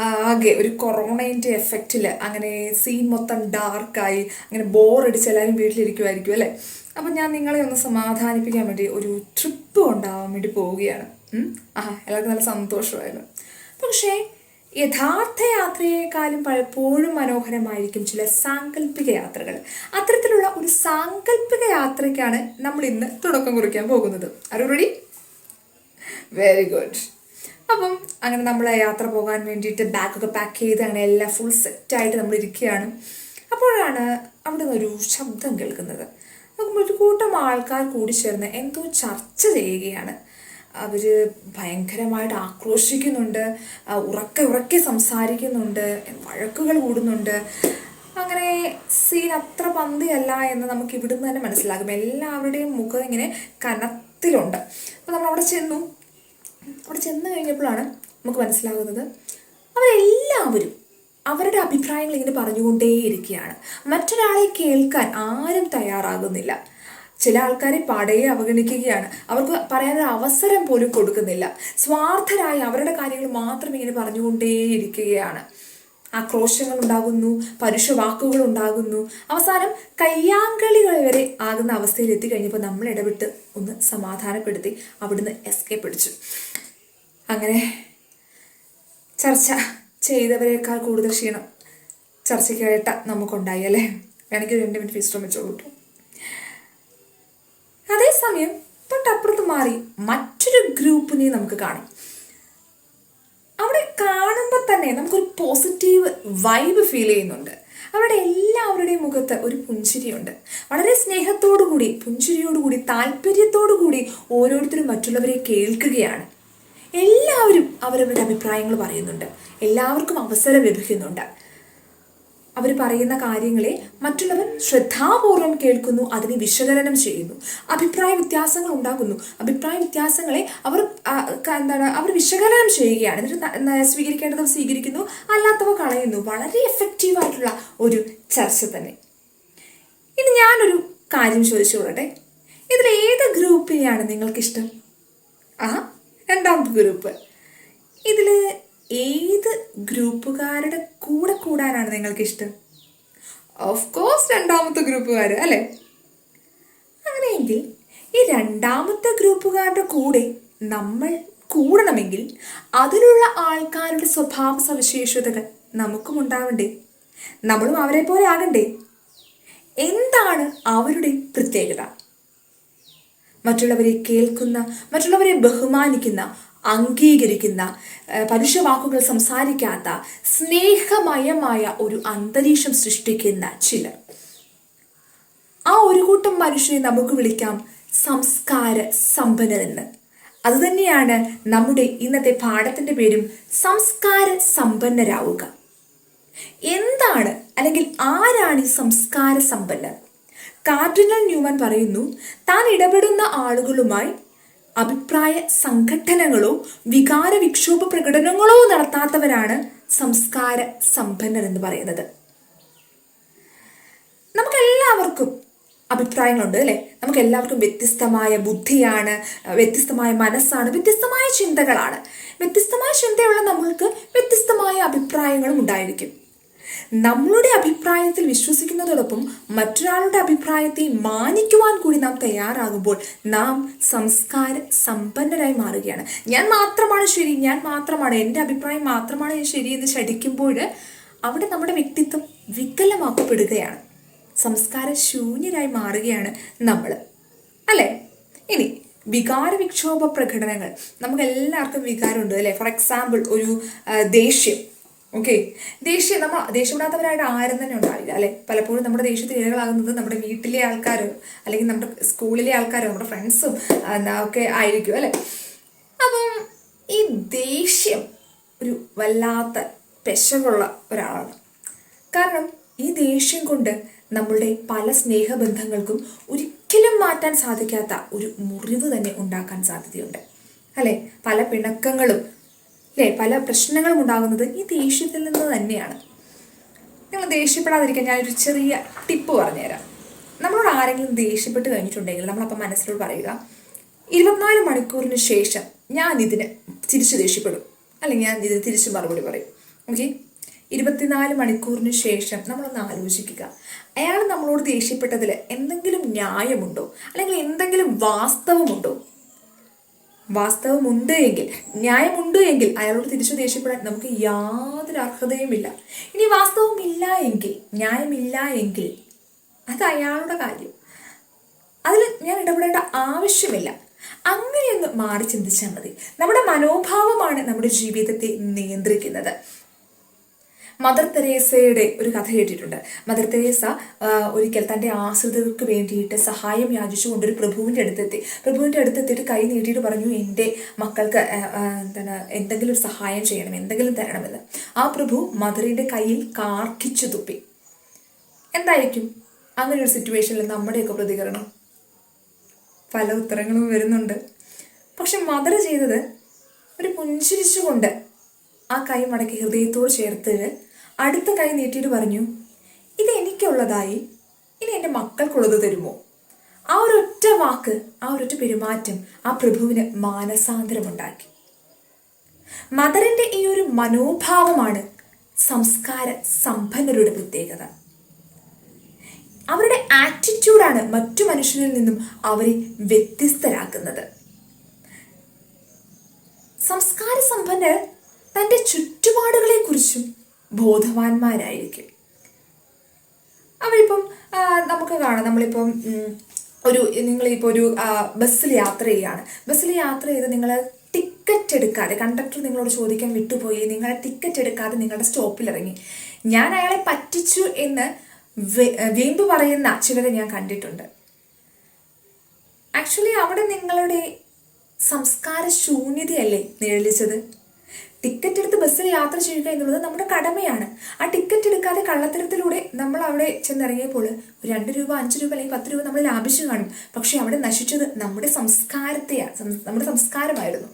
ആകെ ഒരു കൊറോണയുടെ എഫക്റ്റിൽ അങ്ങനെ സീൻ മൊത്തം ഡാർക്കായി അങ്ങനെ ബോറടിച്ച് എല്ലാവരും വീട്ടിലിരിക്കുമായിരിക്കും അല്ലേ. അപ്പം ഞാൻ നിങ്ങളെ ഒന്ന് സമാധാനിപ്പിക്കാൻ വേണ്ടി ഒരു ട്രിപ്പ് കൊണ്ടാവാൻ വേണ്ടി പോവുകയാണ്. എല്ലാവർക്കും നല്ല സന്തോഷമായിരുന്നു. പക്ഷേ യഥാർത്ഥ യാത്രയെക്കാളും പലപ്പോഴും മനോഹരമായിരിക്കും ചില സാങ്കല്പിക യാത്രകൾ. അത്തരത്തിലുള്ള ഒരു സാങ്കല്പിക യാത്രയ്ക്കാണ് നമ്മൾ ഇന്ന് തുടക്കം കുറിക്കാൻ പോകുന്നത്. Are you ready? Very good. അപ്പം അങ്ങനെ നമ്മൾ യാത്ര പോകാൻ വേണ്ടിയിട്ട് ബാഗൊക്കെ പാക്ക് ചെയ്ത് അങ്ങനെ എല്ലാം ഫുൾ സെറ്റായിട്ട് നമ്മൾ ഇരിക്കുകയാണ്. അപ്പോഴാണ് അവിടെ നിന്നൊരു ശബ്ദം കേൾക്കുന്നത്. നോക്കുമ്പോൾ ഒരു കൂട്ടം ആൾക്കാർ കൂടി ചേർന്ന് എന്തോ ചർച്ച ചെയ്യുകയാണ്. അവർ ഭയങ്കരമായിട്ട് ആക്രോശിക്കുന്നുണ്ട്, ഉറക്കെ സംസാരിക്കുന്നുണ്ട്, വഴക്കുകൾ കൂടുന്നുണ്ട്. അങ്ങനെ സീൻ അത്ര പന്തിയല്ല എന്ന് നമുക്ക് ഇവിടുന്ന് തന്നെ മനസ്സിലാകും. എല്ലാവരുടെയും മുഖം ഇങ്ങനെ കനത്തിലുണ്ട്. അപ്പോൾ നമ്മൾ അവിടെ ചെന്ന് കഴിഞ്ഞപ്പോഴാണ് നമുക്ക് മനസ്സിലാകുന്നത് അവരെല്ലാവരും അവരുടെ അഭിപ്രായങ്ങൾ ഇങ്ങനെ പറഞ്ഞുകൊണ്ടേയിരിക്കുകയാണ്. മറ്റൊരാളെ കേൾക്കാൻ ആരും തയ്യാറാകുന്നില്ല. ചില ആൾക്കാരെ പടയെ അവഗണിക്കുകയാണ്. അവർക്ക് പറയാനൊരു അവസരം പോലും കൊടുക്കുന്നില്ല. സ്വാർത്ഥരായി അവരുടെ കാര്യങ്ങൾ മാത്രം ഇങ്ങനെ പറഞ്ഞുകൊണ്ടേയിരിക്കുകയാണ്. ആക്രോശങ്ങൾ ഉണ്ടാകുന്നു, പരുഷ വാക്കുകൾ ഉണ്ടാകുന്നു. അവസാനം കയ്യാങ്കളികൾ വരെ ആകുന്ന അവസ്ഥയിൽ എത്തിക്കഴിഞ്ഞപ്പോൾ നമ്മൾ ഇടപെട്ട് ഒന്ന് സമാധാനപ്പെടുത്തി അവിടുന്ന് എസ്കേപ്പ് അടിച്ചു. അങ്ങനെ ചർച്ച ചെയ്തവരെക്കാൾ കൂടുതൽ ക്ഷീണം ചർച്ചയ്ക്കായിട്ട് നമുക്കുണ്ടായി അല്ലേ. വേണമെങ്കിൽ 2 മിനിറ്റ് വിശ്രമിച്ചോളൂ കേട്ടോ. അതേസമയം തൊട്ടപ്പുറത്ത് മാറി മറ്റൊരു ഗ്രൂപ്പിനെ നമുക്ക് കാണാം. അവിടെ കാണുമ്പോൾ തന്നെ നമുക്കൊരു പോസിറ്റീവ് വൈബ് ഫീൽ ചെയ്യുന്നുണ്ട്. അവരുടെ എല്ലാവരുടെയും മുഖത്ത് ഒരു പുഞ്ചിരിയുണ്ട്. വളരെ സ്നേഹത്തോടുകൂടി, പുഞ്ചിരിയോടുകൂടി, താല്പര്യത്തോടുകൂടി ഓരോരുത്തരും മറ്റുള്ളവരെ കേൾക്കുകയാണ്. എല്ലാവരും അവരവരുടെ അഭിപ്രായങ്ങൾ പറയുന്നുണ്ട്. എല്ലാവർക്കും അവസരം ലഭിക്കുന്നുണ്ട്. അവർ പറയുന്ന കാര്യങ്ങളെ മറ്റുള്ളവർ ശ്രദ്ധാപൂർവം കേൾക്കുന്നു, അതിനെ വിശകലനം ചെയ്യുന്നു. അഭിപ്രായ വ്യത്യാസങ്ങൾ ഉണ്ടാകുന്നു. അഭിപ്രായ വ്യത്യാസങ്ങളെ അവർ വിശകലനം ചെയ്യുകയാണ്. എന്നിട്ട് സ്വീകരിക്കേണ്ടത് സ്വീകരിക്കുന്നു, അല്ലാത്തവ കളയുന്നു. വളരെ എഫക്റ്റീവായിട്ടുള്ള ഒരു ചർച്ച തന്നെ. ഇനി ഞാനൊരു കാര്യം ചോദിച്ചു കൊള്ളട്ടെ. ഇതിൽ ഏത് ഗ്രൂപ്പിനെയാണ് നിങ്ങൾക്കിഷ്ടം? രണ്ടാമത്തെ ഗ്രൂപ്പ്. ഇതിൽ ഏത് ഗ്രൂപ്പുകാരുടെ കൂടെ കൂടാനാണ് നിങ്ങൾക്കിഷ്ടം? ഓഫ് കോഴ്സ് രണ്ടാമത്തെ ഗ്രൂപ്പുകാർ അല്ലേ. അങ്ങനെയെങ്കിൽ ഈ രണ്ടാമത്തെ ഗ്രൂപ്പുകാരുടെ കൂടെ നമ്മൾ കൂടണമെങ്കിൽ അതിലുള്ള ആൾക്കാരുടെ സ്വഭാവ സവിശേഷതകൾ നമുക്കും ഉണ്ടാവണ്ടേ? നമ്മളും അവരെ പോലെ ആകണ്ടേ? എന്താണ് അവരുടെ പ്രത്യേകത? മറ്റുള്ളവരെ കേൾക്കുന്ന, മറ്റുള്ളവരെ ബഹുമാനിക്കുന്ന, അംഗീകരിക്കുന്ന, പരുഷവാക്കുകൾ സംസാരിക്കാത്ത, സ്നേഹമയമായ ഒരു അന്തരീക്ഷം സൃഷ്ടിക്കുന്ന ചിലർ. ആ ഒരു കൂട്ടം മനുഷ്യരെ നമുക്ക് വിളിക്കാം സംസ്കാര സമ്പന്നരെന്ന്. അതുതന്നെയാണ് നമ്മുടെ ഇന്നത്തെ പാഠത്തിന്റെ പേരും, സംസ്കാര സമ്പന്നരാവുക. എന്താണ് അല്ലെങ്കിൽ ആരാണ് ഈ സംസ്കാര സമ്പന്നർ? കാർഡിനൽ ന്യൂമാൻ പറയുന്നു, താൻ ഇടപെടുന്ന ആളുകളുമായി അഭിപ്രായ സംഘടനകളോ വികാര വിക്ഷോഭ പ്രകടനങ്ങളോ നടത്താത്തവരാണ് സംസ്കാര സമ്പന്നർ എന്ന് പറയുന്നത്. നമുക്കെല്ലാവർക്കും അഭിപ്രായങ്ങളുണ്ട് അല്ലേ. നമുക്ക് എല്ലാവർക്കും വ്യത്യസ്തമായ ബുദ്ധിയാണ്, വ്യത്യസ്തമായ മനസ്സാണ്, വ്യത്യസ്തമായ ചിന്തകളാണ്. വ്യത്യസ്തമായ ചിന്തയുള്ള നമ്മൾക്ക് വ്യത്യസ്തമായ അഭിപ്രായങ്ങളും ഉണ്ടായിരിക്കും. നമ്മളുടെ അഭിപ്രായത്തിൽ വിശ്വസിക്കുന്നതോടൊപ്പം മറ്റൊരാളുടെ അഭിപ്രായത്തെ മാനിക്കുവാൻ കൂടി നാം തയ്യാറാകുമ്പോൾ നാം സംസ്കാര സമ്പന്നരായി മാറുകയാണ്. ഞാൻ മാത്രമാണ് ശരി, ഞാൻ മാത്രമാണ്, എൻ്റെ അഭിപ്രായം മാത്രമാണ് ശരി എന്ന് ശഠിക്കുമ്പോൾ അവിടെ നമ്മുടെ വ്യക്തിത്വം വികലമാക്കപ്പെടുകയാണ്. സംസ്കാര ശൂന്യരായി മാറുകയാണ് നമ്മൾ അല്ലേ. ഇനി വികാര വിക്ഷോഭ പ്രകടനങ്ങൾ. നമുക്ക് എല്ലാവർക്കും വികാരമുണ്ട് അല്ലേ. ഫോർ എക്സാമ്പിൾ ഒരു ദേഷ്യം. നമ്മൾ ദേഷ്യപ്പെടാത്തവരായിട്ട് ആരും തന്നെ ഉണ്ടാവില്ല അല്ലെ. പലപ്പോഴും നമ്മുടെ ദേഷ്യത്തിന് ഇരകളാകുന്നത് നമ്മുടെ വീട്ടിലെ ആൾക്കാരോ അല്ലെങ്കിൽ നമ്മുടെ സ്കൂളിലെ ആൾക്കാരോ നമ്മുടെ ഫ്രണ്ട്സും ഒക്കെ ആയിരിക്കും അല്ലെ. അപ്പം ഈ ദേഷ്യം ഒരു വല്ലാത്ത പെശകുള്ള ഒരാളാണ്. കാരണം ഈ ദേഷ്യം കൊണ്ട് നമ്മളുടെ പല സ്നേഹബന്ധങ്ങൾക്കും ഒരിക്കലും മാറ്റാൻ സാധിക്കാത്ത ഒരു മുറിവ് തന്നെ ഉണ്ടാക്കാൻ സാധ്യതയുണ്ട് അല്ലെ. പല പിണക്കങ്ങളും അല്ലേ, പല പ്രശ്നങ്ങളും ഉണ്ടാകുന്നത് ഈ ദേഷ്യത്തിൽ നിന്ന് തന്നെയാണ്. നിങ്ങൾ ദേഷ്യപ്പെടാതിരിക്കാൻ ഞാനൊരു ചെറിയ ടിപ്പ് പറഞ്ഞുതരാം. നമ്മളോട് ആരെങ്കിലും ദേഷ്യപ്പെട്ട് കഴിഞ്ഞിട്ടുണ്ടെങ്കിൽ നമ്മളപ്പം മനസ്സിലോട് പറയുക, 24 മണിക്കൂറിന് ശേഷം ഞാൻ ഇതിന് തിരിച്ച് ദേഷ്യപ്പെടും, അല്ലെങ്കിൽ ഞാൻ ഇതിന് തിരിച്ച് മറുപടി പറയും. ഓക്കെ, 24 മണിക്കൂറിന് ശേഷം നമ്മളൊന്ന് ആലോചിക്കുക, അയാൾ നമ്മളോട് ദേഷ്യപ്പെട്ടതിൽ എന്തെങ്കിലും ന്യായമുണ്ടോ, അല്ലെങ്കിൽ എന്തെങ്കിലും വാസ്തവമുണ്ടോ? വാസ്തവമുണ്ട് എങ്കിൽ, ന്യായമുണ്ട് എങ്കിൽ അയാളോട് തിരിച്ചു ദേഷ്യപ്പെടാൻ നമുക്ക് യാതൊരു അർഹതയുമില്ല. ഇനി വാസ്തവമില്ല എങ്കിൽ, ന്യായമില്ല എങ്കിൽ അത് അയാളുടെ കാര്യം, അതിൽ ഞാൻ ഇടപെടേണ്ട ആവശ്യമില്ല. അങ്ങനെയൊന്ന് മാറി ചിന്തിച്ചാൽ മതി. നമ്മുടെ മനോഭാവമാണ് നമ്മുടെ ജീവിതത്തെ നിയന്ത്രിക്കുന്നത്. മദർ തെരേസയുടെ ഒരു കഥ കേട്ടിട്ടുണ്ട്. മദർ തെരേസ ഒരിക്കൽ തൻ്റെ ആശ്രിതർക്ക് വേണ്ടിയിട്ട് സഹായം യാചിച്ചുകൊണ്ട് ഒരു പ്രഭുവിൻ്റെ അടുത്തെത്തിയിട്ട് കൈ നീട്ടിയിട്ട് പറഞ്ഞു, എൻ്റെ മക്കൾക്ക് എന്തെങ്കിലും ഒരു സഹായം ചെയ്യണം, എന്തെങ്കിലും തരണമെന്ന്. ആ പ്രഭു മദറിൻ്റെ കയ്യിൽ കാർക്കിച്ചു തുപ്പി. എന്തായിരിക്കും അങ്ങനെ ഒരു സിറ്റുവേഷനിൽ നമ്മുടെയൊക്കെ പ്രതികരണം? പല ഉത്തരങ്ങളും വരുന്നുണ്ട്. പക്ഷെ മദർ ചെയ്തത് ഒരു പുഞ്ചിരിച്ചുകൊണ്ട് ആ കൈ മടക്കി ഹൃദയത്തോട് ചേർത്തിട്ട് അടുത്ത കൈ നീട്ടിയിട്ട് പറഞ്ഞു, ഇത് എനിക്കുള്ളതായി, ഇനി എൻ്റെ മക്കൾക്കുള്ളത് തരുമോ? ആ ഒരൊറ്റ വാക്ക്, ആ ഒരൊറ്റ പെരുമാറ്റം ആ പ്രഭുവിന് മാനസാന്തരമുണ്ടാക്കി. മദറിൻ്റെ ഈ ഒരു മനോഭാവമാണ് സംസ്കാര സമ്പന്നരുടെ പ്രത്യേകത. അവരുടെ ആറ്റിറ്റ്യൂഡാണ് മറ്റു മനുഷ്യരിൽ നിന്നും അവരെ വ്യത്യസ്തരാക്കുന്നത്. സംസ്കാര സമ്പന്നർ തൻ്റെ ചുറ്റുപാടുകളെ കുറിച്ചും ബോധവാന്മാരായിരിക്കും. അവരിപ്പം നമുക്ക് കാണാം, നമ്മളിപ്പം നിങ്ങളിപ്പോൾ ഒരു ബസ്സിൽ യാത്ര ചെയ്യുകയാണ്. ബസ്സിൽ യാത്ര ചെയ്ത് നിങ്ങൾ ടിക്കറ്റ് എടുക്കാതെ, കണ്ടക്ടർ നിങ്ങളോട് ചോദിക്കാൻ വിട്ടുപോയി, നിങ്ങൾ ടിക്കറ്റ് എടുക്കാതെ നിങ്ങളുടെ സ്റ്റോപ്പിൽ ഇറങ്ങി. ഞാൻ അയാളെ പറ്റിച്ചു എന്ന് വീമ്പ് പറയുന്ന ചിലരെ ഞാൻ കണ്ടിട്ടുണ്ട്. ആക്ച്വലി അവിടെ നിങ്ങളുടെ സംസ്കാര ശൂന്യതയല്ലേ നിഴലിച്ചത്? ടിക്കറ്റ് എടുത്ത് ബസ്സിൽ യാത്ര ചെയ്യുക എന്നുള്ളത് നമ്മുടെ കടമയാണ്. ആ ടിക്കറ്റ് എടുക്കാതെ കള്ളത്തരത്തിലൂടെ നമ്മൾ അവിടെ ചെന്നിറങ്ങിയപ്പോൾ 2 രൂപ, 5 രൂപ അല്ലെങ്കിൽ 10 രൂപ നമ്മൾ ലാഭിച്ചു കാണും. പക്ഷെ അവിടെ നശിച്ചത് നമ്മുടെ നമ്മുടെ സംസ്കാരമായിരുന്നു.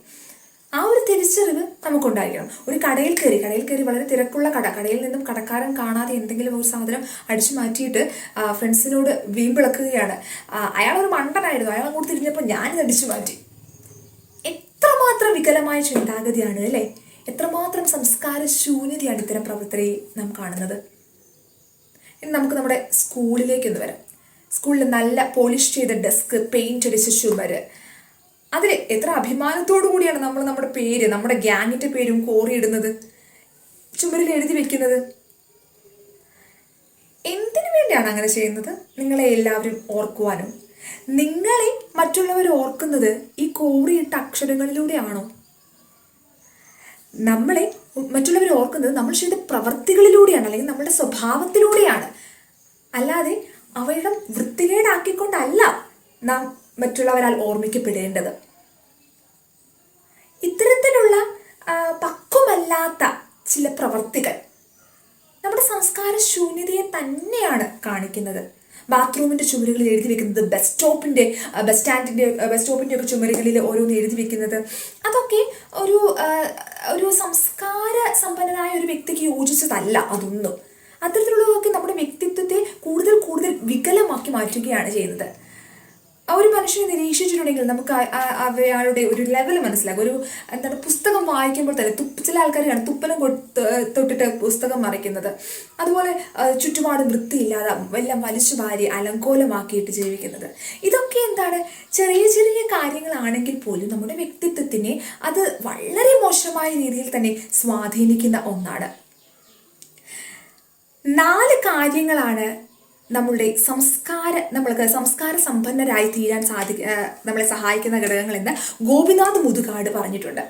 ആ ഒരു തിരിച്ചറിവ് നമുക്കുണ്ടായിരിക്കണം. ഒരു കടയിൽ കയറി വളരെ തിരക്കുള്ള കടയിൽ നിന്നും കടക്കാരൻ കാണാതെ എന്തെങ്കിലും ഒരു സാധനം അടിച്ചു മാറ്റിയിട്ട് ഫ്രണ്ട്സിനോട് വീമ്പിളക്കുകയാണ്. അയാളൊരു മണ്ടനായിരുന്നു, അയാൾ അങ്ങോട്ട് തിരിഞ്ഞപ്പോൾ ഞാനിത് അടിച്ചു മാറ്റി. എത്രമാത്രം വികലമായ ചിന്താഗതിയാണ് അല്ലേ? എത്രമാത്രം സംസ്കാര ശൂന്യതയാണ് ഇത്തരം പ്രവർത്തനയിൽ നാം കാണുന്നത്. ഇനി നമുക്ക് നമ്മുടെ സ്കൂളിലേക്കൊന്ന് വരാം. സ്കൂളിൽ നല്ല പോളിഷ് ചെയ്ത ഡെസ്ക്, പെയിന്റ് അടിച്ച ചുമര്, അതിൽ എത്ര അഭിമാനത്തോടു കൂടിയാണ് നമ്മൾ നമ്മുടെ പേര്, നമ്മുടെ ഗ്യാങ്ങിൻ്റെ പേരും കോറിയിടുന്നത്, ചുമരിൽ എഴുതി വെക്കുന്നത്. എന്തിനു വേണ്ടിയാണ് അങ്ങനെ ചെയ്യുന്നത്? നിങ്ങളെ എല്ലാവരും ഓർക്കുവാനും. നിങ്ങളെ മറ്റുള്ളവർ ഓർക്കുന്നത് ഈ കോറിയിട്ട അക്ഷരങ്ങളിലൂടെയാണോ? നമ്മളെ മറ്റുള്ളവർ ഓർക്കുന്നത് നമ്മൾ ചെയ്ത പ്രവർത്തികളിലൂടെയാണ്, അല്ലെങ്കിൽ നമ്മുടെ സ്വഭാവത്തിലൂടെയാണ്. അല്ലാതെ അവയുടെ വൃത്തികേടാക്കിക്കൊണ്ടല്ല നാം മറ്റുള്ളവരാൽ ഓർമ്മിക്കപ്പെടേണ്ടത്. ഇത്തരത്തിലുള്ള പക്വമല്ലാത്ത ചില പ്രവർത്തികൾ നമ്മുടെ സംസ്കാര ശൂന്യതയെ തന്നെയാണ് കാണിക്കുന്നത്. ബാത്റൂമിൻ്റെ ചുമരുകളിൽ എഴുതി വെക്കുന്നത്, ബസ് സ്റ്റോപ്പിൻ്റെ ഒക്കെ ചുമരുകളിൽ ഓരോന്ന് എഴുതി വെക്കുന്നത്, അതൊക്കെ ഒരു സംസ്കാര സമ്പന്നനായ ഒരു വ്യക്തിക്ക് യോജിച്ചതല്ല. അതൊന്നും അത്തരത്തിലുള്ളതൊക്കെ നമ്മുടെ വ്യക്തിത്വത്തെ കൂടുതൽ വികലമാക്കി മാറ്റുകയാണ് ചെയ്യുന്നത്. ഒരു മനുഷ്യനെ നിരീക്ഷിച്ചിട്ടുണ്ടെങ്കിൽ നമുക്ക് അയാളുടെ ഒരു ലെവൽ മനസ്സിലാകും. പുസ്തകം വായിക്കുമ്പോൾ തന്നെ ചില ആൾക്കാരാണ് തുപ്പലം തൊട്ടിട്ട് പുസ്തകം മറിക്കുന്നത്. അതുപോലെ ചുറ്റുപാടും വൃത്തിയില്ലാതെ എല്ലാം വലിച്ചു വാരി അലങ്കോലമാക്കിയിട്ട് ജീവിക്കുന്നത്. ഇതൊക്കെ എന്താണ്? ചെറിയ കാര്യങ്ങളാണെങ്കിൽ പോലും നമ്മുടെ വ്യക്തിത്വത്തിനെ അത് വളരെ മോശമായ രീതിയിൽ തന്നെ സ്വാധീനിക്കുന്ന ഒന്നാണ്. 4 കാര്യങ്ങളാണ് നമ്മൾക്ക് സംസ്കാര സമ്പന്നരായി തീരാൻ നമ്മളെ സഹായിക്കുന്ന ഘടകങ്ങളെന്ന് ഗോപിനാഥ് മുതുകാട് പറഞ്ഞിട്ടുണ്ട്.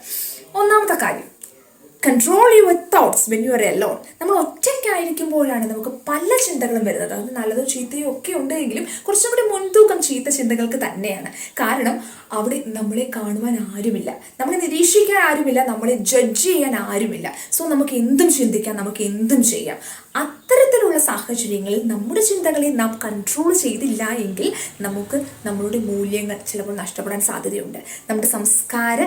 ഒന്നാമത്തെ കാര്യം, control your thoughts when you are alone. നമ്മൾ ഒറ്റയ്ക്കായിരിക്കുമ്പോഴാണ് നമുക്ക് പല ചിന്തകളും വരുന്നത്. അത് നല്ലതോ ചീത്തയോ ഒക്കെ ഉണ്ടെങ്കിലും കുറച്ചും കൂടി മുൻതൂക്കം ചീത്ത ചിന്തകൾക്ക് തന്നെയാണ്. കാരണം അവിടെ നമ്മളെ കാണുവാൻ ആരുമില്ല, നമ്മളെ നിരീക്ഷിക്കാൻ ആരുമില്ല, നമ്മളെ ജഡ്ജ് ചെയ്യാൻ ആരുമില്ല. സോ നമുക്ക് എന്തും ചിന്തിക്കാം, നമുക്ക് എന്തും ചെയ്യാം. അത്തരത്തിലുള്ള സാഹചര്യങ്ങളിൽ നമ്മുടെ ചിന്തകളെ നാം കൺട്രോൾ ചെയ്തില്ല എങ്കിൽ നമുക്ക് നമ്മളുടെ മൂല്യങ്ങൾ ചിലപ്പോൾ നഷ്ടപ്പെടാൻ സാധ്യതയുണ്ട്. നമ്മുടെ സംസ്കാര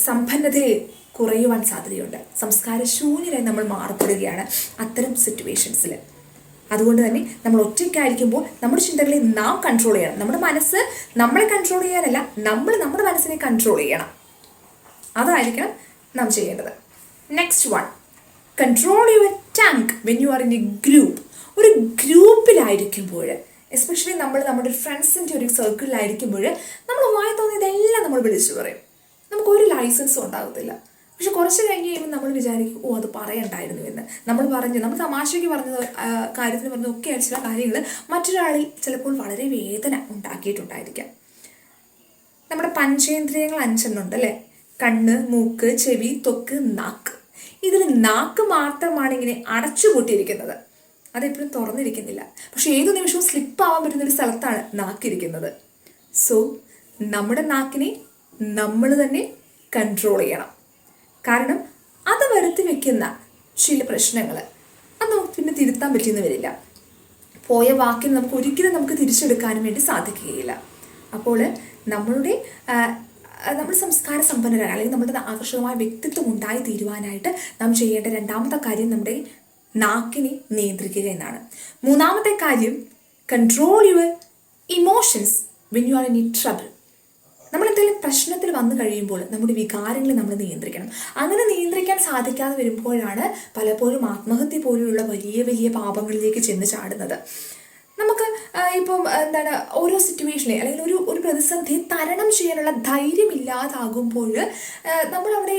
സമ്പന്നതയെ കുറയുവാൻ സാധ്യതയുണ്ട്. സംസ്കാര ശൂന്യരായി നമ്മൾ മാറപ്പെടുകയാണ് അത്തരം സിറ്റുവേഷൻസിൽ. അതുകൊണ്ട് തന്നെ നമ്മൾ ഒറ്റയ്ക്കായിരിക്കുമ്പോൾ നമ്മുടെ ചിന്തകളെ നാം കൺട്രോൾ ചെയ്യണം. നമ്മുടെ മനസ്സ് നമ്മളെ കൺട്രോൾ ചെയ്യാനല്ല, നമ്മൾ നമ്മുടെ മനസ്സിനെ കൺട്രോൾ ചെയ്യണം. അതായിരിക്കണം നാം ചെയ്യേണ്ടത്. Next one, control your tongue when you are in A group. ഒരു ഗ്രൂപ്പിലായിരിക്കുമ്പോൾ, എസ്പെഷ്യലി നമ്മൾ നമ്മുടെ ഫ്രണ്ട്സിൻ്റെ ഒരു സർക്കിളിലായിരിക്കുമ്പോൾ നമ്മൾ വായി തോന്നിയതെല്ലാം നമ്മൾ വിളിച്ചു പറയും. നമുക്കൊരു ലൈസൻസും ഉണ്ടാകത്തില്ല. പക്ഷെ കുറച്ച് കഴിഞ്ഞ് കഴിയുമ്പോൾ നമ്മൾ വിചാരിക്കും, ഓ അത് പറയണ്ടായിരുന്നു എന്ന്. നമ്മൾ തമാശയ്ക്ക് പറഞ്ഞത്, കാര്യത്തിന് പറഞ്ഞത് ഒക്കെ ചില കാര്യങ്ങൾ മറ്റൊരാളിൽ ചിലപ്പോൾ വളരെ വേദന ഉണ്ടാക്കിയിട്ടുണ്ടായിരിക്കാം. നമ്മുടെ പഞ്ചേന്ദ്രിയങ്ങൾ 5 ഉണ്ട് അല്ലേ? കണ്ണ്, മൂക്ക്, ചെവി, ത്വക്ക്, നാക്ക്. ഇതിൽ നാക്ക് മാത്രമാണ് ഇങ്ങനെ അടച്ചുപൂട്ടിയിരിക്കുന്നത്, അതെപ്പോഴും തുറന്നിരിക്കുന്നില്ല. പക്ഷെ ഏതു നിമിഷവും സ്ലിപ്പാവാൻ പറ്റുന്ന ഒരു സ്ഥലത്താണ് നാക്കിരിക്കുന്നത്. സോ നമ്മുടെ നാക്കിനെ നമ്മൾ തന്നെ കൺട്രോൾ ചെയ്യണം. കാരണം അത് വരുത്തി വെക്കുന്ന ചില പ്രശ്നങ്ങൾ അത് നമുക്ക് പിന്നെ തിരുത്താൻ പറ്റിയെന്ന് വരില്ല. പോയ വാക്കിന് നമുക്ക് ഒരിക്കലും തിരിച്ചെടുക്കാനും വേണ്ടി സാധിക്കുകയില്ല. അപ്പോൾ നമ്മൾ സംസ്കാര സമ്പന്നരാണ്, അല്ലെങ്കിൽ നമ്മുടെ ആകർഷകമായ വ്യക്തിത്വം ഉണ്ടായി തീരുവാനായിട്ട് നാം ചെയ്യേണ്ട രണ്ടാമത്തെ കാര്യം നമ്മുടെ നാക്കിനെ നിയന്ത്രിക്കുക എന്നാണ്. മൂന്നാമത്തെ കാര്യം, control your emotions when you are in trouble. നമ്മൾ എന്തെങ്കിലും പ്രശ്നത്തിൽ വന്നു കഴിയുമ്പോൾ നമ്മുടെ വികാരങ്ങളെ നമ്മൾ നിയന്ത്രിക്കണം. അങ്ങനെ നിയന്ത്രിക്കാൻ സാധിക്കാതെ വരുമ്പോഴാണ് പലപ്പോഴും ആത്മഹത്യ പോലെയുള്ള വലിയ വലിയ പാപങ്ങളിലേക്ക് ചെന്ന് ചാടുന്നത്. നമുക്ക് ഇപ്പം ഓരോ സിറ്റുവേഷനെ അല്ലെങ്കിൽ ഒരു പ്രതിസന്ധി തരണം ചെയ്യാനുള്ള ധൈര്യം ഇല്ലാതാകുമ്പോൾ നമ്മളവിടെ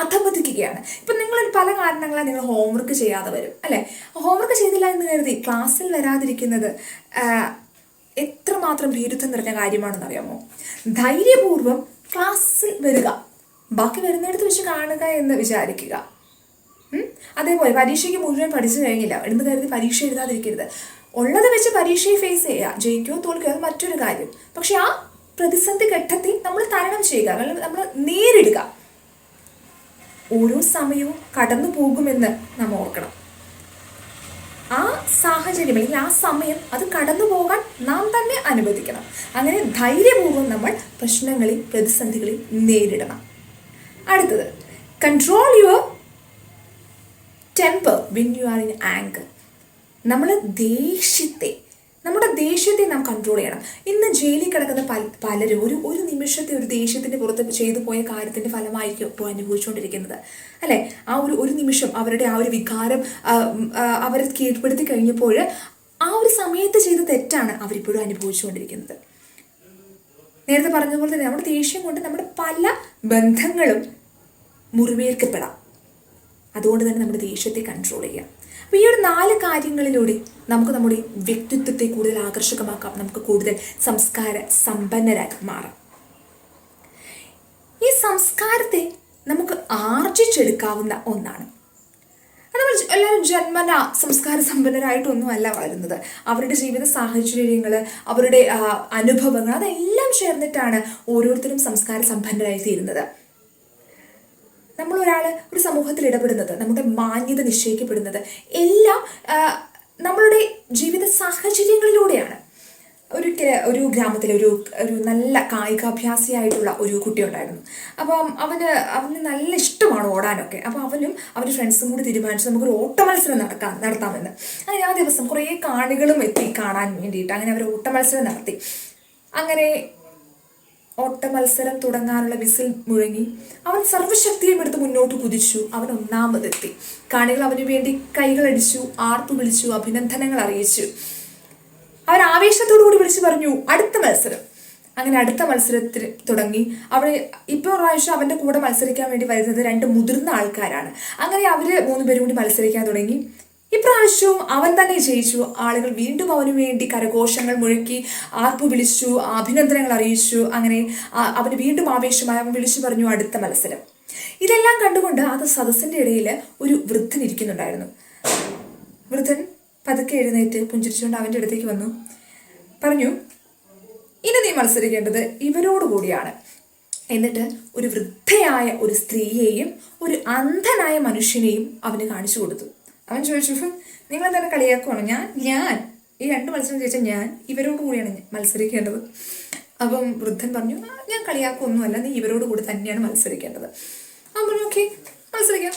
അധപതിക്കുകയാണ്. ഇപ്പം നിങ്ങൾ പല കാരണങ്ങളാണ് നിങ്ങൾ ഹോംവർക്ക് ചെയ്യാതെ വരും അല്ലേ? ഹോംവർക്ക് ചെയ്തില്ല എന്ന് കരുതി ക്ലാസ്സിൽ വരാതിരിക്കുന്നത് എത്രമാത്രം ഭീരുത്വം നിറഞ്ഞ കാര്യമാണെന്ന് അറിയാമോ? ധൈര്യപൂർവ്വം ക്ലാസ്സിൽ വരിക, ബാക്കി വരുന്നിടത്ത് വെച്ച് കാണുക എന്ന് വിചാരിക്കുക. അതേപോലെ പരീക്ഷയ്ക്ക് മുഴുവൻ പഠിച്ചു കഴിഞ്ഞില്ല എന്ന് കരുതി പരീക്ഷ എഴുതാതിരിക്കരുത്. ഉള്ളത് വെച്ച് പരീക്ഷയെ ഫേസ് ചെയ്യുക, ജയിക്കുകയോ തോൽക്കുകയോ അത് മറ്റൊരു കാര്യം. പക്ഷെ ആ പ്രതിസന്ധി ഘട്ടത്തിൽ നമ്മൾ തരണം ചെയ്യുക, നമ്മൾ നേരിടുക. ഓരോ സമയവും കടന്നു പോകുമെന്ന് നാം ഓർക്കണം. ആ സാഹചര്യം അല്ലെങ്കിൽ ആ സമയം അത് കടന്നു പോകാൻ നാം തന്നെ അനുവദിക്കണം. അങ്ങനെ ധൈര്യപൂർവ്വം നമ്മൾ പ്രശ്നങ്ങളിൽ, പ്രതിസന്ധികളിൽ നേരിടണം. അടുത്തത്, control your temper when you are in anchor. നമ്മുടെ ദേഷ്യത്തെ നാം കൺട്രോൾ ചെയ്യണം. ഇന്ന് ജയിലിൽ കിടക്കുന്ന പലരും ഒരു നിമിഷത്തെ ഒരു ദേഷ്യത്തിൻ്റെ പുറത്ത് ചെയ്തു പോയ കാര്യത്തിൻ്റെ ഫലമായിരിക്കും ഇപ്പോൾ അനുഭവിച്ചുകൊണ്ടിരിക്കുന്നത് അല്ലേ? ആ ഒരു നിമിഷം അവരുടെ ആ ഒരു വികാരം അവരെ കീഴ്പ്പെടുത്തി കഴിഞ്ഞപ്പോൾ ആ ഒരു സമയത്ത് ചെയ്ത തെറ്റാണ് അവരിപ്പോഴും അനുഭവിച്ചുകൊണ്ടിരിക്കുന്നത്. നേരത്തെ പറഞ്ഞതുപോലെ തന്നെ നമ്മുടെ ദേഷ്യം കൊണ്ട് നമ്മുടെ പല ബന്ധങ്ങളും മുറിവേൽക്കപ്പെടാം. അതുകൊണ്ട് തന്നെ നമ്മുടെ ദേഷ്യത്തെ കൺട്രോൾ ചെയ്യാം. അപ്പോൾ ഈ ഒരു 4 കാര്യങ്ങളിലൂടെ നമുക്ക് നമ്മുടെ വ്യക്തിത്വത്തെ കൂടുതൽ ആകർഷകമാക്കാം, നമുക്ക് കൂടുതൽ സംസ്കാര സമ്പന്നരായി മാറാം. ഈ സംസ്കാരത്തെ നമുക്ക് ആർജിച്ചെടുക്കാവുന്ന ഒന്നാണ്. നമ്മൾ എല്ലാവരും ജന്മന സംസ്കാര സമ്പന്നരായിട്ടൊന്നുമല്ല വളരുന്നത്. അവരുടെ ജീവിത സാഹചര്യങ്ങൾ, അവരുടെ അനുഭവങ്ങൾ അതെല്ലാം ചേർന്നിട്ടാണ് ഓരോരുത്തരും സംസ്കാര സമ്പന്നരായി തീരുന്നത്. ഒരു സമൂഹത്തിൽ ഇടപെടുന്നത്, നമ്മുടെ മാന്യത നിശ്ചയിക്കപ്പെടുന്നത് എല്ലാം നമ്മളുടെ ജീവിത സാഹചര്യങ്ങളിലൂടെയാണ്. ഒരു ഗ്രാമത്തിലെ ഒരു നല്ല കായികാഭ്യാസിയായിട്ടുള്ള ഒരു കുട്ടി ഉണ്ടായിരുന്നു. അപ്പം അവന് നല്ല ഇഷ്ടമാണ് ഓടാനൊക്കെ. അപ്പോൾ അവനും അവൻ്റെ ഫ്രണ്ട്സും കൂടി തീരുമാനിച്ചു നമുക്കൊരു ഓട്ട മത്സരം നടത്താമെന്ന്. അങ്ങനെ ആ ദിവസം കുറേ കാണികളും എത്തി കാണാൻ വേണ്ടിയിട്ട്. അങ്ങനെ അവർ ഓട്ട മത്സരം നടത്തി. അങ്ങനെ ഓട്ട മത്സരം തുടങ്ങാനുള്ള വിസിൽ മുഴങ്ങി. അവൻ സർവ്വശക്തിയും എടുത്ത് മുന്നോട്ട് കുതിച്ചു. അവൻ ഒന്നാമതെത്തി. കാണികൾ അവന് വേണ്ടി കൈകളടിച്ചു, ആർത്തു വിളിച്ചു, അഭിനന്ദനങ്ങൾ അറിയിച്ചു. അവൻ ആവേശത്തോടു കൂടി വിളിച്ചു പറഞ്ഞു, അടുത്ത മത്സരം. അങ്ങനെ അടുത്ത മത്സരത്തിൽ തുടങ്ങി. ഇപ്പോൾ പ്രാവശ്യം അവൻ്റെ കൂടെ മത്സരിക്കാൻ വേണ്ടി വരുന്നത് 2 മുതിർന്ന ആൾക്കാരാണ്. അങ്ങനെ അവർ 3 പേരും കൂടി മത്സരിക്കാൻ തുടങ്ങി. ഇപ്രാവശ്യവും അവൻ തന്നെ ജയിച്ചു. ആളുകൾ വീണ്ടും അവന് വേണ്ടി കരഘോഷങ്ങൾ മുഴക്കി, ആർപ്പു വിളിച്ചു, അഭിനന്ദനങ്ങൾ അറിയിച്ചു. അങ്ങനെ അവന് വീണ്ടും ആവേശമായി അവൻ വിളിച്ചു പറഞ്ഞു, അടുത്ത മത്സരം. ഇതെല്ലാം കണ്ടുകൊണ്ട് ആ സദസ്സിൻ്റെ ഇടയിൽ ഒരു വൃദ്ധൻ ഇരിക്കുന്നുണ്ടായിരുന്നു. വൃദ്ധൻ പതുക്കെ എഴുന്നേറ്റ് പുഞ്ചിരിച്ചുകൊണ്ട് അവൻ്റെ അടുത്തേക്ക് വന്നു, പറഞ്ഞു, ഇനി നീ മത്സരിക്കേണ്ടത് ഇവരോട് കൂടിയാണ്. എന്നിട്ട് ഒരു വൃദ്ധയായ ഒരു സ്ത്രീയെയും ഒരു അന്ധനായ മനുഷ്യനെയും അവന് കാണിച്ചു കൊടുത്തു. അവൻ ചോദിച്ചു, നിങ്ങൾ തന്നെ കളിയാക്കുവാണോ? ഞാൻ ഈ 2 മത്സരം ചോദിച്ചാൽ ഞാൻ ഇവരോട് കൂടിയാണ് മത്സരിക്കേണ്ടത്. അപ്പം വൃദ്ധൻ പറഞ്ഞു, ഞാൻ കളിയാക്കൊന്നുമല്ല, നീ ഇവരോട് കൂടി തന്നെയാണ് മത്സരിക്കേണ്ടത്. അവൻ പറഞ്ഞു, ഓക്കെ മത്സരിക്കാം.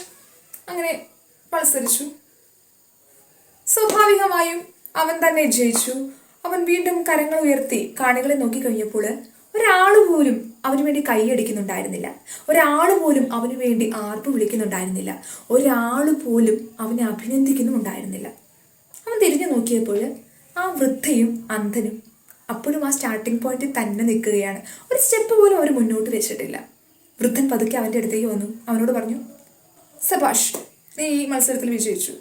അങ്ങനെ മത്സരിച്ചു. സ്വാഭാവികമായും അവൻ തന്നെ ജയിച്ചു. അവൻ വീണ്ടും കരങ്ങൾ ഉയർത്തി കാണികളെ നോക്കിക്കഴിഞ്ഞപ്പോൾ ഒരാൾ പോലും അവന് വേണ്ടി കൈയടിക്കുന്നുണ്ടായിരുന്നില്ല. ഒരാൾ പോലും അവന് വേണ്ടി ആർപ്പ് വിളിക്കുന്നുണ്ടായിരുന്നില്ല. ഒരാൾ പോലും അവനെ അഭിനന്ദിക്കുന്നുണ്ടായിരുന്നില്ല. അവൻ തിരിഞ്ഞു നോക്കിയപ്പോൾ ആ വൃദ്ധയും അന്ധനും അപ്പോഴും ആ സ്റ്റാർട്ടിംഗ് പോയിന്റിൽ തന്നെ നിൽക്കുകയാണ്. ഒരു സ്റ്റെപ്പ് പോലും അവർ മുന്നോട്ട് വെച്ചിട്ടില്ല. വൃദ്ധൻ പതുക്കെ അവൻ്റെ അടുത്തേക്ക് വന്നു. അവനോട് പറഞ്ഞു, സബാഷ്, നീ ഈ മത്സരത്തിൽ വിജയിച്ചു.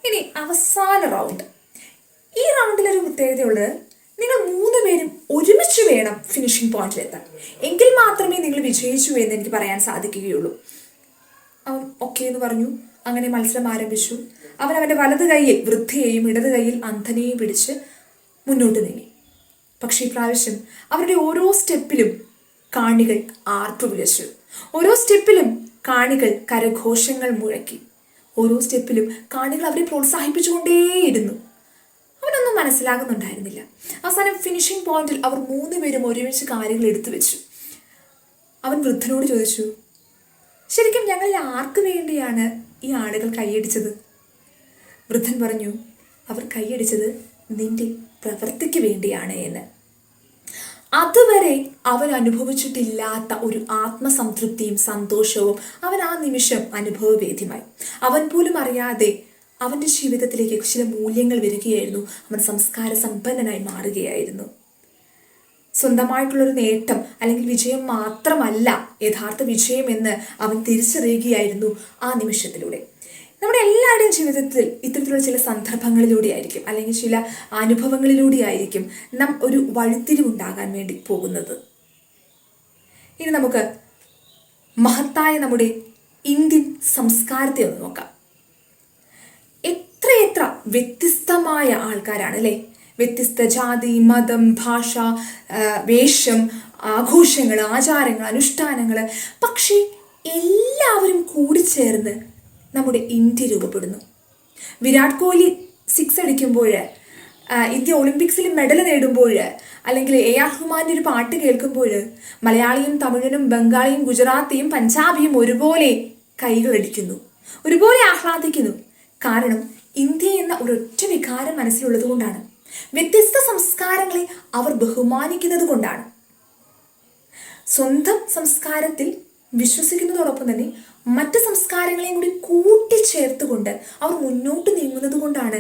ഇനി അവസാന റൗണ്ട്. ഈ റൗണ്ടിലൊരു പ്രത്യേകതയുള്ളത്, നിങ്ങൾ 3 പേരും ഒരുമിച്ച് വേണം ഫിനിഷിംഗ് പോയിന്റിലെത്താൻ. എങ്കിൽ മാത്രമേ നിങ്ങൾ വിജയിച്ചു എന്ന് എനിക്ക് പറയാൻ സാധിക്കുകയുള്ളൂ. അവൻ ഓക്കെ എന്ന് പറഞ്ഞു. അങ്ങനെ മത്സരം ആരംഭിച്ചു. അവൻ അവൻ്റെ വലത് കൈയിൽ വൃദ്ധയെയും ഇടത് കൈയിൽ അന്ധനെയും പിടിച്ച് മുന്നോട്ട് നീങ്ങി. പക്ഷേ ഇപ്രാവശ്യം അവരുടെ ഓരോ സ്റ്റെപ്പിലും കാണികൾ ആർപ്പ് വിളിച്ചു. ഓരോ സ്റ്റെപ്പിലും കാണികൾ കരഘോഷങ്ങൾ മുഴക്കി. ഓരോ സ്റ്റെപ്പിലും കാണികൾ അവരെ പ്രോത്സാഹിപ്പിച്ചുകൊണ്ടേയിരുന്നു. അവനൊന്നും മനസ്സിലാകുന്നുണ്ടായിരുന്നില്ല. അവസാനം ഫിനിഷിംഗ് പോയിന്റിൽ അവർ 3 പേരും ഒരുമിച്ച് കാര്യങ്ങൾ എടുത്തു വെച്ചു. അവൻ വൃദ്ധനോട് ചോദിച്ചു, ശരിക്കും ഞങ്ങളിൽ ആർക്ക് വേണ്ടിയാണ് ഈ ആളുകൾ കൈയടിച്ചത്? വൃദ്ധൻ പറഞ്ഞു, അവർ കൈയടിച്ചത് നിന്റെ പ്രവൃത്തിക്ക് വേണ്ടിയാണ് എന്ന്. അതുവരെ അവൻ അനുഭവിച്ചിട്ടില്ലാത്ത ഒരു ആത്മസംതൃപ്തിയും സന്തോഷവും അവൻ ആ നിമിഷം അനുഭവവേദ്യമായി. അവൻ പോലും അറിയാതെ അവൻ്റെ ജീവിതത്തിലേക്ക് ചില മൂല്യങ്ങൾ വരികയായിരുന്നു. അവൻ സംസ്കാര സമ്പന്നനായി മാറുകയായിരുന്നു. സ്വന്തമായിട്ടുള്ളൊരു നേട്ടം അല്ലെങ്കിൽ വിജയം മാത്രമല്ല യഥാർത്ഥ വിജയം എന്ന് അവൻ തിരിച്ചറിയുകയായിരുന്നു ആ നിമിഷത്തിലൂടെ. നമ്മുടെ എല്ലാവരുടെയും ജീവിതത്തിൽ ഇത്തരത്തിലുള്ള ചില സന്ദർഭങ്ങളിലൂടെ ആയിരിക്കും അല്ലെങ്കിൽ ചില അനുഭവങ്ങളിലൂടെ ആയിരിക്കും നാം ഒരു വഴിത്തിരിവുണ്ടാകാൻ വേണ്ടി പോകുന്നത്. ഇനി നമുക്ക് മഹത്തായ നമ്മുടെ ഇന്ത്യൻ സംസ്കാരത്തെ ഒന്ന് നോക്കാം. എത്രയെത്ര വ്യത്യസ്തമായ ആൾക്കാരാണ് അല്ലേ? വ്യത്യസ്ത ജാതി, മതം, ഭാഷ, വേഷം, ആഘോഷങ്ങൾ, ആചാരങ്ങൾ, അനുഷ്ഠാനങ്ങൾ, പക്ഷേ എല്ലാവരും കൂടിച്ചേർന്ന് നമ്മുടെ ഇന്ത്യ രൂപപ്പെടുന്നു. വിരാട് കോഹ്ലി 6 അടിക്കുമ്പോൾ, ഇന്ത്യ ഒളിമ്പിക്സിൽ മെഡൽ നേടുമ്പോൾ, അല്ലെങ്കിൽ AR റഹ്മാൻ്റെ ഒരു പാട്ട് കേൾക്കുമ്പോൾ മലയാളിയും തമിഴനും ബംഗാളിയും ഗുജറാത്തിയും പഞ്ചാബിയും ഒരുപോലെ കൈകളടിക്കുന്നു, ഒരുപോലെ ആഹ്ലാദിക്കുന്നു. കാരണം ഇന്ത്യ എന്ന ഒരൊറ്റ വികാരം മനസ്സിലുള്ളത് കൊണ്ടാണ്. വ്യത്യസ്ത സംസ്കാരങ്ങളെ അവർ ബഹുമാനിക്കുന്നത് കൊണ്ടാണ്. സ്വന്തം സംസ്കാരത്തിൽ വിശ്വസിക്കുന്നതോടൊപ്പം തന്നെ മറ്റ് സംസ്കാരങ്ങളെയും കൂടി കൂട്ടിച്ചേർത്തുകൊണ്ട് അവർ മുന്നോട്ട് നീങ്ങുന്നത് കൊണ്ടാണ്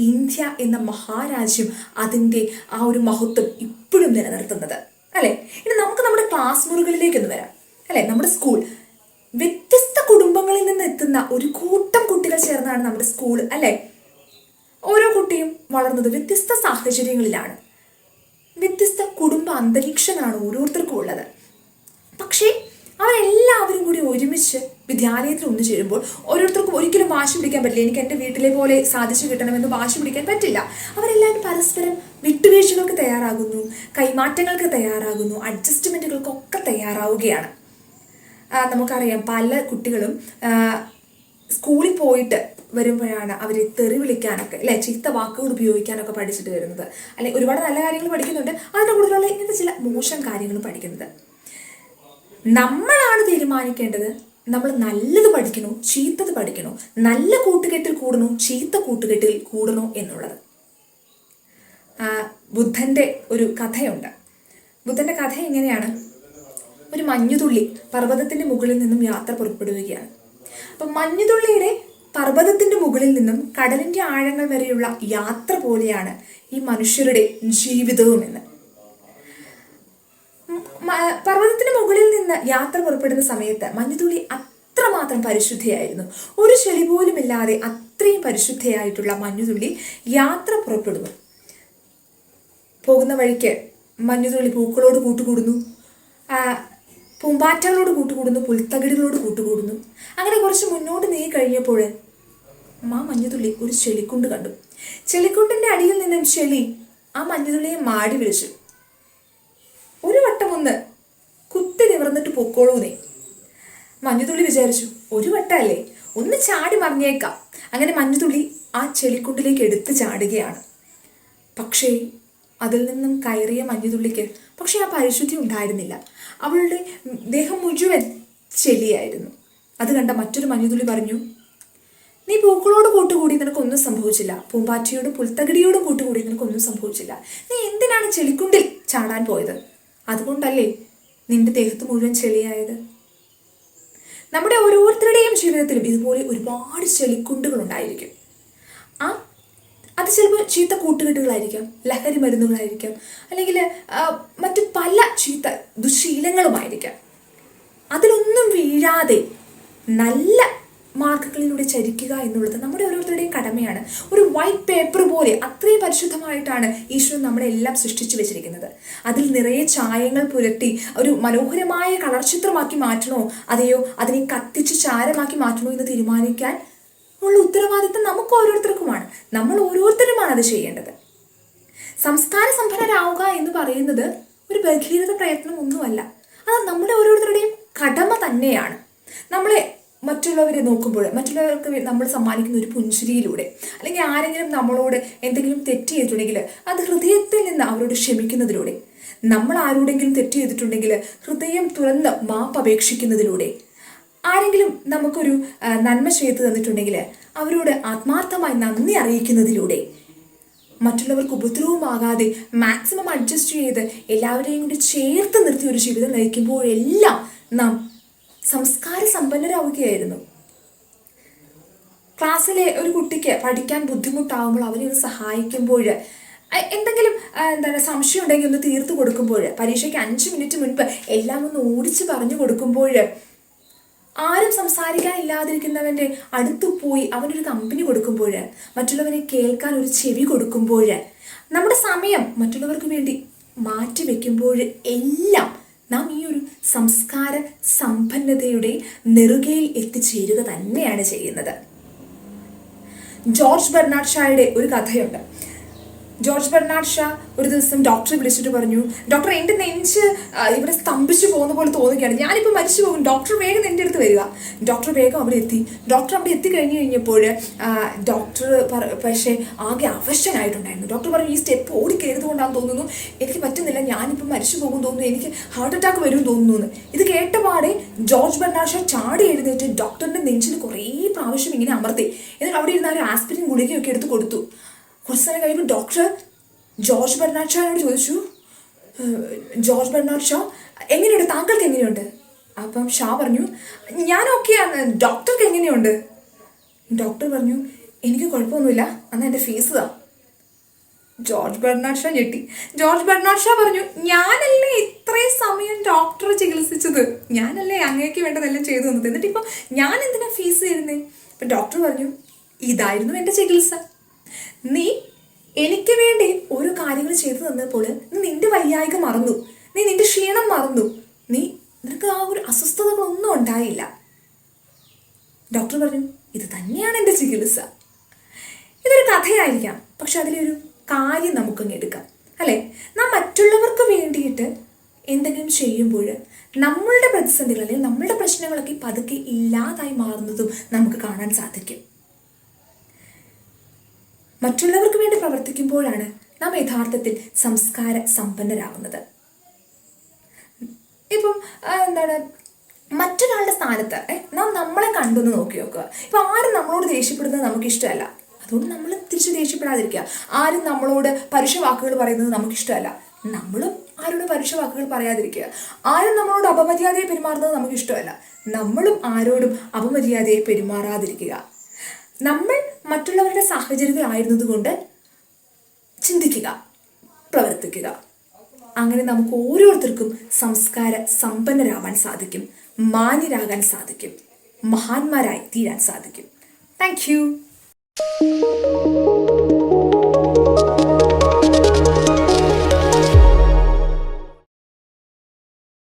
ഇന്ത്യ എന്ന മഹാരാജ്യം അതിൻ്റെ ആ ഒരു മഹത്വം ഇപ്പോഴും നിലനിർത്തുന്നത് അല്ലേ? ഇനി നമുക്ക് നമ്മുടെ ക്ലാസ് മുറികളിലേക്കൊന്ന് വരാം അല്ലേ? നമ്മുടെ സ്കൂൾ വ്യത്യസ്ത കുടുംബങ്ങളിൽ നിന്ന് എത്തുന്ന ഒരു കൂട്ടം കുട്ടികൾ ചേർന്നാണ് നമ്മുടെ സ്കൂൾ അല്ലേ? ഓരോ കുട്ടിയും വളർന്നത് വ്യത്യസ്ത സാഹചര്യങ്ങളിലാണ്. വ്യത്യസ്ത കുടുംബ അന്തരീക്ഷങ്ങളാണ് ഓരോരുത്തർക്കും ഉള്ളത്. പക്ഷേ അവരെല്ലാവരും കൂടി ഒരുമിച്ച് വിദ്യാലയത്തിൽ ഒന്നു ചേരുമ്പോൾ ഓരോരുത്തർക്കും ഒരിക്കലും വാശി പിടിക്കാൻ പറ്റില്ല. എനിക്ക് എൻ്റെ വീട്ടിലെ പോലെ സാധിച്ചു കിട്ടണമെന്ന് വാശി പിടിക്കാൻ പറ്റില്ല. അവരെല്ലാവരും പരസ്പരം വിട്ടുവീഴ്ചകൾക്ക് തയ്യാറാകുന്നു, കൈമാറ്റങ്ങൾക്ക് തയ്യാറാകുന്നു, അഡ്ജസ്റ്റ്മെൻറ്റുകൾക്കൊക്കെ തയ്യാറാവുകയാണ്. നമുക്കറിയാം പല കുട്ടികളും സ്കൂളിൽ പോയിട്ട് വരുമ്പോഴാണ് അവർ തെറി വിളിക്കാനൊക്കെ അല്ലെ, ചീത്ത വാക്കുകൾ ഉപയോഗിക്കാനൊക്കെ പഠിച്ചിട്ട് വരുന്നത്. അല്ലെങ്കിൽ ഒരുപാട് നല്ല കാര്യങ്ങൾ പഠിക്കുന്നുണ്ട്, അതിൻ്റെ കൂടുതലുള്ള ഇങ്ങനത്തെ ചില മോശം കാര്യങ്ങൾ പഠിക്കുന്നത്. നമ്മളാണ് തീരുമാനിക്കേണ്ടത് നമ്മൾ നല്ലത് പഠിക്കണോ ചീത്തത് പഠിക്കണോ, നല്ല കൂട്ടുകെട്ടിൽ കൂടണോ ചീത്ത കൂട്ടുകെട്ടിൽ കൂടണോ എന്നുള്ളത്. ബുദ്ധൻ്റെ ഒരു കഥയുണ്ട്. ബുദ്ധൻ്റെ കഥ എങ്ങനെയാണ്? ഒരു മഞ്ഞുതുള്ളി പർവ്വതത്തിൻ്റെ മുകളിൽ നിന്നും യാത്ര പുറപ്പെടുകയാണ്. അപ്പം മഞ്ഞുതുള്ളിയുടെ പർവ്വതത്തിൻ്റെ മുകളിൽ നിന്നും കടലിൻ്റെ ആഴങ്ങൾ വരെയുള്ള യാത്ര പോലെയാണ് ഈ മനുഷ്യരുടെ ജീവിതവും എന്ന്. പർവ്വതത്തിന് മുകളിൽ നിന്ന് യാത്ര പുറപ്പെടുന്ന സമയത്ത് മഞ്ഞുതുള്ളി അത്രമാത്രം പരിശുദ്ധയായിരുന്നു. ഒരു ചെളി പോലും ഇല്ലാതെ അത്രയും പരിശുദ്ധയായിട്ടുള്ള മഞ്ഞുതുള്ളി യാത്ര പുറപ്പെടുന്നു. പോകുന്ന വഴിക്ക് മഞ്ഞുതുള്ളി പൂക്കളോട് കൂട്ടുകൂടുന്നു, പൂമ്പാറ്റകളോട് കൂട്ടുകൂടുന്നു, പുൽത്തകിടികളോട് കൂട്ടുകൂടുന്നു. അങ്ങനെ കുറച്ച് മുന്നോട്ട് നീങ്ങി കഴിഞ്ഞപ്പോൾ ആ മഞ്ഞുതുള്ളി ഒരു ചെളിക്കുണ്ട് കണ്ടു. ചെളിക്കുണ്ടിൻ്റെ അടിയിൽ നിന്നും ചെളി ആ മഞ്ഞുതുള്ളിയെ മാടി വിളിച്ചു, ഒരു വട്ടം ഒന്ന് കുത്തി നിവർന്നിട്ട് പൊക്കോളൂന്നേ. മഞ്ഞുതുള്ളി വിചാരിച്ചു, ഒരു വട്ടമല്ലേ, ഒന്ന് ചാടി മറിഞ്ഞേക്കാം. അങ്ങനെ മഞ്ഞുതുള്ളി ആ ചെളിക്കുണ്ടിലേക്ക് എടുത്ത് ചാടുകയാണ്. പക്ഷേ അതിൽ നിന്നും കയറിയ മഞ്ഞുതുള്ളിക്ക് പക്ഷേ ആ പരിശുദ്ധി ഉണ്ടായിരുന്നില്ല. അവളുടെ ദേഹം മുഴുവൻ ചെളിയായിരുന്നു. അത് കണ്ട മറ്റൊരു മഞ്ഞുതുള്ളി പറഞ്ഞു, നീ പൂക്കളോട് കൂട്ടുകൂടി നിനക്കൊന്നും സംഭവിച്ചില്ല, പൂമ്പാറ്റയോടും പുൽത്തകിടിയോടും കൂട്ടുകൂടി നിനക്കൊന്നും സംഭവിച്ചില്ല, നീ എന്തിനാണ് ചെളിക്കുണ്ടിൽ ചാടാൻ പോയത്? അതുകൊണ്ടല്ലേ നിന്റെ ദേഹത്ത് മുഴുവൻ ചെളിയായത്? നമ്മുടെ ഓരോരുത്തരുടെയും ജീവിതത്തിലും ഇതുപോലെ ഒരുപാട് ചെളിക്കുണ്ടുകൾ ഉണ്ടായിരിക്കും. ആ അത് ചിലപ്പോൾ ചീത്ത കൂട്ടുകെട്ടുകളായിരിക്കാം, ലഹരി മരുന്നുകളായിരിക്കാം, അല്ലെങ്കിൽ മറ്റു പല ചീത്ത ദുശീലങ്ങളുമായിരിക്കാം. അതിലൊന്നും വീഴാതെ നല്ല മാർഗങ്ങളിലൂടെ ചരിക്കുക എന്നുള്ളത് നമ്മുടെ ഓരോരുത്തരുടെയും കടമയാണ്. ഒരു വൈറ്റ് പേപ്പർ പോലെ അത്രയും പരിശുദ്ധമായിട്ടാണ് ഈശ്വരൻ നമ്മളെല്ലാം സൃഷ്ടിച്ചു വെച്ചിരിക്കുന്നത്. അതിൽ നിറയെ ചായങ്ങൾ പുരട്ടി ഒരു മനോഹരമായ കളർ ചിത്രമാക്കി മാറ്റണോ അതെയോ അതിനെ കത്തിച്ച് ചാരമാക്കി മാറ്റണോ എന്ന് തീരുമാനിക്കാൻ ഉള്ള ഉത്തരവാദിത്തം നമുക്ക് ഓരോരുത്തർക്കുമാണ്. നമ്മൾ ഓരോരുത്തരുമാണ് അത് ചെയ്യേണ്ടത്. സംസ്കാര സമ്പന്നരാവുക എന്ന് പറയുന്നത് ഒരു ഭഗീരഥ പ്രയത്നം ഒന്നുമല്ല. അത് നമ്മുടെ ഓരോരുത്തരുടെയും കടമ തന്നെയാണ്. നമ്മളെ മറ്റുള്ളവരെ നോക്കുമ്പോൾ, മറ്റുള്ളവർക്ക് നമ്മൾ സമ്മാനിക്കുന്ന ഒരു പുഞ്ചിരിയിലൂടെ, അല്ലെങ്കിൽ ആരെങ്കിലും നമ്മളോട് എന്തെങ്കിലും തെറ്റ് ചെയ്തിട്ടുണ്ടെങ്കിൽ അത് ഹൃദയത്തിൽ നിന്ന് അവരോട് ക്ഷമിക്കുന്നതിലൂടെ, നമ്മൾ ആരോടെങ്കിലും തെറ്റ് ചെയ്തിട്ടുണ്ടെങ്കിൽ ഹൃദയം തുറന്ന് മാപ്പ് അപേക്ഷിക്കുന്നതിലൂടെ, ആരെങ്കിലും നമുക്കൊരു നന്മ ചെയ്തു തന്നിട്ടുണ്ടെങ്കിൽ അവരോട് ആത്മാർത്ഥമായി നന്ദി അറിയിക്കുന്നതിലൂടെ, മറ്റുള്ളവർക്ക് ഉപദ്രവമാകാതെ മാക്സിമം അഡ്ജസ്റ്റ് ചെയ്ത് എല്ലാവരെയും കൂടി ചേർത്ത് നിർത്തി ഒരു ജീവിതം നയിക്കുമ്പോഴെല്ലാം നാം സംസ്കാര സമ്പന്നരാവുകയായിരുന്നു. ക്ലാസ്സിലെ ഒരു കുട്ടിക്ക് പഠിക്കാൻ ബുദ്ധിമുട്ടാകുമ്പോൾ അവരെ ഒന്ന് സഹായിക്കുമ്പോൾ, എന്തെങ്കിലും സംശയം ഉണ്ടെങ്കിൽ ഒന്ന് തീർത്തു കൊടുക്കുമ്പോൾ, പരീക്ഷയ്ക്ക് 5 മിനിറ്റ് മുൻപ് എല്ലാം ഒന്ന് ഓടിച്ച് പറഞ്ഞു കൊടുക്കുമ്പോൾ, ആരും സംസാരിക്കാനില്ലാതിരിക്കുന്നവൻ്റെ അടുത്തു പോയി അവനൊരു കമ്പനി കൊടുക്കുമ്പോൾ, മറ്റുള്ളവരെ കേൾക്കാൻ ഒരു ചെവി കൊടുക്കുമ്പോൾ, നമ്മുടെ സമയം മറ്റുള്ളവർക്ക് വേണ്ടി മാറ്റി വെക്കുമ്പോൾ എല്ലാം നാം ഈ ഒരു സംസ്കാര സമ്പന്നതയുടെ നെറുകയിൽ എത്തിച്ചേരുക തന്നെയാണ് ചെയ്യുന്നത്. ജോർജ് ബെർണാഡ് ഷായുടെ ഒരു കഥയുണ്ട്. ജോർജ് ബെർണാഡ് ഷാ ഒരു ദിവസം ഡോക്ടറെ വിളിച്ചിട്ട് പറഞ്ഞു, ഡോക്ടർ എൻ്റെ നെഞ്ച് ഇവിടെ സ്തംഭിച്ചു പോകുന്ന പോലെ തോന്നുകയാണ്, ഞാനിപ്പോൾ മരിച്ചു പോകും, ഡോക്ടർ വേഗം എൻ്റെ അടുത്ത് വരിക. ഡോക്ടർ വേഗം അവിടെ എത്തി. ഡോക്ടർ അവിടെ എത്തിക്കഴിഞ്ഞ് കഴിഞ്ഞപ്പോൾ ഡോക്ടർ പക്ഷേ ആകെ അവശനായിട്ടുണ്ടായിരുന്നു. ഡോക്ടർ പറഞ്ഞു, ഈ സ്റ്റെപ്പ് ഓടിക്കരുത് കൊണ്ടാണെന്ന് തോന്നുന്നു, എനിക്ക് പറ്റുന്നില്ല, ഞാനിപ്പോൾ മരിച്ചു പോകും തോന്നുന്നു, എനിക്ക് ഹാർട്ട് അറ്റാക്ക് വരും തോന്നുന്നു എന്ന്. ഇത് കേട്ടപാടെ ജോർജ് ബെർണാഡ് ഷാ ചാടി എഴുന്നേറ്റ് ഡോക്ടറിൻ്റെ നെഞ്ചിന് കുറേ പ്രാവശ്യം ഇങ്ങനെ അമർത്തി. എന്നിട്ട് അവിടെ ഇരുന്ന ഒരു ആസ്പിരിൻ ഗുളികയൊക്കെ എടുത്ത് കൊടുത്തു. കുറച്ച് സമയം കഴിയുമ്പോൾ ഡോക്ടർ ജോർജ് ബെർണാഡ് ഷായോട് ചോദിച്ചു, ജോർജ് ബെർണാഡ് ഷാ എങ്ങനെയുണ്ട്, താങ്കൾക്ക് എങ്ങനെയുണ്ട്? അപ്പം ഷാ പറഞ്ഞു, ഞാൻ ഓക്കെയാണ്, ഡോക്ടർക്ക് എങ്ങനെയുണ്ട്? ഡോക്ടർ പറഞ്ഞു, എനിക്ക് കുഴപ്പമൊന്നുമില്ല, അന്ന് എൻ്റെ ഫീസ് താ. ജോർജ് ബെർണാഡ് ഷാ ഞെട്ടി. ജോർജ് ബെർണാഡ് ഷാ പറഞ്ഞു, ഞാനല്ലേ ഇത്രയും സമയം ഡോക്ടറെ ചികിത്സിച്ചത്, ഞാനല്ലേ അങ്ങേക്ക് വേണ്ടതെല്ലാം ചെയ്തു തന്നത്, എന്നിട്ട് ഇപ്പം ഞാൻ എന്തിനാ ഫീസ് തരുന്നേ? അപ്പം ഡോക്ടർ പറഞ്ഞു, ഇതായിരുന്നു എൻ്റെ ചികിത്സ. നീ എനിക്ക് വേണ്ടി ഓരോ കാര്യങ്ങൾ ചെയ്തു തന്നപ്പോൾ നീ നിന്റെ വയ്യായിക മറന്നു, നീ നിന്റെ ക്ഷീണം മറന്നു, നിനക്ക് ആ ഒരു അസ്വസ്ഥതകളൊന്നും ഉണ്ടായില്ല. ഡോക്ടർ പറഞ്ഞു, ഇത് തന്നെയാണ് എൻ്റെ ചികിത്സ. ഇതൊരു കഥയായിരിക്കാം, പക്ഷെ അതിലൊരു കാര്യം നമുക്കങ്ങ് എടുക്കാം, അല്ലേ? നാം മറ്റുള്ളവർക്ക് വേണ്ടിയിട്ട് എന്തെങ്കിലും ചെയ്യുമ്പോൾ നമ്മളുടെ പ്രതിസന്ധികൾ അല്ലെങ്കിൽ നമ്മളുടെ പ്രശ്നങ്ങളൊക്കെ പതുക്കെ ഇല്ലാതായി മാറുന്നതും നമുക്ക് കാണാൻ സാധിക്കും. മറ്റുള്ളവർക്ക് വേണ്ടി പ്രവർത്തിക്കുമ്പോഴാണ് നാം യഥാർത്ഥത്തിൽ സംസ്കാര സമ്പന്നരാകുന്നത്. ഇപ്പം മറ്റൊരാളുടെ സ്ഥാനത്ത് നാം നമ്മളെ കണ്ടൊന്ന് നോക്കി നോക്കുക. ഇപ്പം ആരും നമ്മളോട് ദേഷ്യപ്പെടുന്നത് നമുക്കിഷ്ടമല്ല, അതുകൊണ്ട് നമ്മൾ തിരിച്ച് ദേഷ്യപ്പെടാതിരിക്കുക. ആരും നമ്മളോട് പരുഷ വാക്കുകൾ പറയുന്നത് നമുക്കിഷ്ടമല്ല, നമ്മളും ആരോട് പരുഷ വാക്കുകൾ പറയാതിരിക്കുക. ആരും നമ്മളോട് അപമര്യാദയെ പെരുമാറുന്നത് നമുക്കിഷ്ടമല്ല, നമ്മളും ആരോടും അപമര്യാദയെ പെരുമാറാതിരിക്കുക. നമ്മൾ മറ്റുള്ളവരുടെ സാഹചര്യത്തിലായിരുന്നത് കൊണ്ട് ചിന്തിക്കുക, പ്രവർത്തിക്കുക. അങ്ങനെ നമുക്ക് ഓരോരുത്തർക്കും സംസ്കാര സമ്പന്നരാവാൻ സാധിക്കും, മാന്യരാകാൻ സാധിക്കും, മഹാന്മാരായി തീരാൻ സാധിക്കും. Thank you.